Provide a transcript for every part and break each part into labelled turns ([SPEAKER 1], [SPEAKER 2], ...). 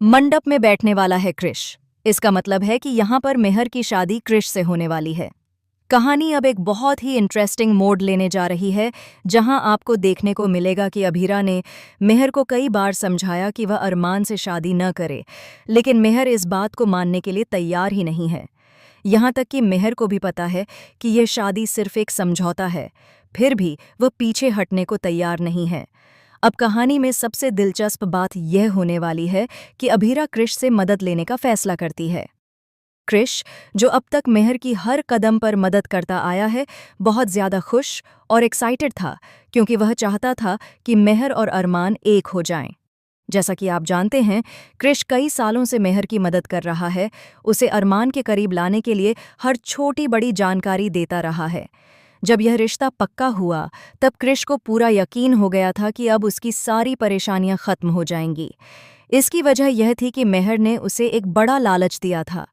[SPEAKER 1] मंडप में बैठने वाला है कृष। इसका मतलब है कि यहाँ पर मेहर की शादी कृष से होने वाली है। कहानी अब एक बहुत ही इंटरेस्टिंग मोड़ लेने जा रही है, जहां आपको देखने को मिलेगा कि अभीरा ने मेहर को कई बार समझाया कि वह अरमान से शादी न करे, लेकिन मेहर इस बात को मानने के लिए तैयार ही नहीं है। यहाँ तक कि मेहर को भी पता है कि यह शादी सिर्फ एक समझौता है, फिर भी वह पीछे हटने को तैयार नहीं है। अब कहानी में सबसे दिलचस्प बात यह होने वाली है कि अभीरा कृष से मदद लेने का फैसला करती है। कृष, जो अब तक मेहर की हर कदम पर मदद करता आया है, बहुत ज्यादा खुश और एक्साइटेड था, क्योंकि वह चाहता था कि मेहर और अरमान एक हो जाएं। जैसा कि आप जानते हैं, कृष कई सालों से मेहर की मदद कर रहा है, उसे अरमान के करीब लाने के लिए हर छोटी बड़ी जानकारी देता रहा है। जब यह रिश्ता पक्का हुआ, तब कृष को पूरा यकीन हो गया था कि अब उसकी सारी परेशानियां खत्म हो जाएंगी। इसकी वजह यह थी कि मेहर ने उसे एक बड़ा लालच दिया था,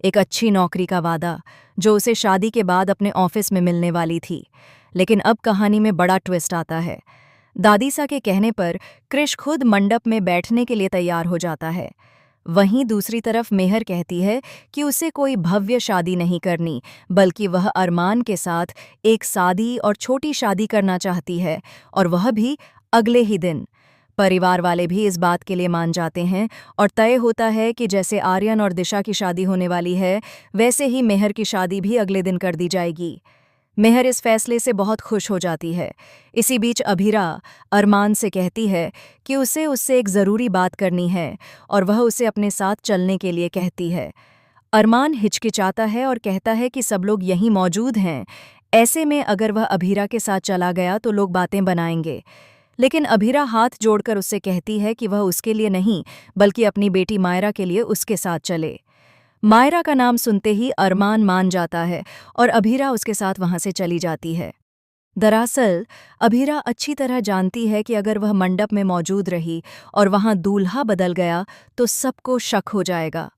[SPEAKER 1] एक अच्छी नौकरी का वादा, जो उसे शादी के बाद अपने ऑफिस में मिलने वाली थी। लेकिन अब कहानी में बड़ा ट्विस्ट आता है। दादीसा के कहने पर कृष खुद मंडप में बैठने के लिए तैयार हो जाता है। वहीं दूसरी तरफ मेहर कहती है कि उसे कोई भव्य शादी नहीं करनी, बल्कि वह अरमान के साथ एक सादी और छोटी शादी करना चाहती है, और वह भी अगले ही दिन। परिवार वाले भी इस बात के लिए मान जाते हैं, और तय होता है कि जैसे आर्यन और दिशा की शादी होने वाली है, वैसे ही मेहर की शादी भी अगले दिन कर दी जाएगी। मेहर इस फैसले से बहुत खुश हो जाती है। इसी बीच अभीरा अरमान से कहती है कि उसे उससे एक ज़रूरी बात करनी है, और वह उसे अपने साथ चलने के लिए कहती है। अरमान हिचकिचाता है और कहता है कि सब लोग यहीं मौजूद हैं, ऐसे में अगर वह अभीरा के साथ चला गया तो लोग बातें बनाएंगे। लेकिन अभीरा हाथ जोड़कर उससे कहती है कि वह उसके लिए नहीं, बल्कि अपनी बेटी मायरा के लिए उसके साथ चले। मायरा का नाम सुनते ही अरमान मान जाता है, और अभीरा उसके साथ वहां से चली जाती है। दरअसल अभीरा अच्छी तरह जानती है कि अगर वह मंडप में मौजूद रही और वहां दूल्हा बदल गया तो सबको शक हो जाएगा।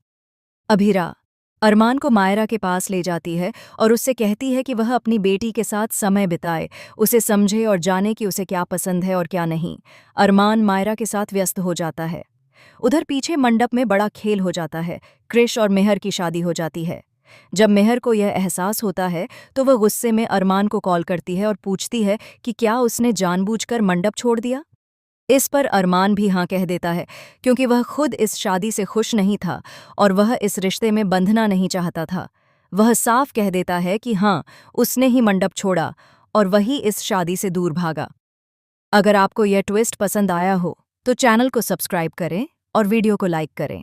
[SPEAKER 1] अभीरा अरमान को मायरा के पास ले जाती है और उससे कहती है कि वह अपनी बेटी के साथ समय बिताए, उसे समझे और जाने कि उसे क्या पसंद है और क्या नहीं। अरमान मायरा के साथ व्यस्त हो जाता है। उधर पीछे मंडप में बड़ा खेल हो जाता है। कृष और मेहर की शादी हो जाती है। जब मेहर को यह एहसास होता है तो वह गुस्से में अरमान को कॉल करती है और पूछती है कि क्या उसने जानबूझकर मंडप छोड़ दिया। इस पर अरमान भी हाँ कह देता है, क्योंकि वह खुद इस शादी से खुश नहीं था और वह इस रिश्ते में बंधना नहीं चाहता था। वह साफ कह देता है कि हाँ, उसने ही मंडप छोड़ा और वही इस शादी से दूर भागा। अगर आपको यह ट्विस्ट पसंद आया हो तो चैनल को सब्सक्राइब करें और वीडियो को लाइक करें।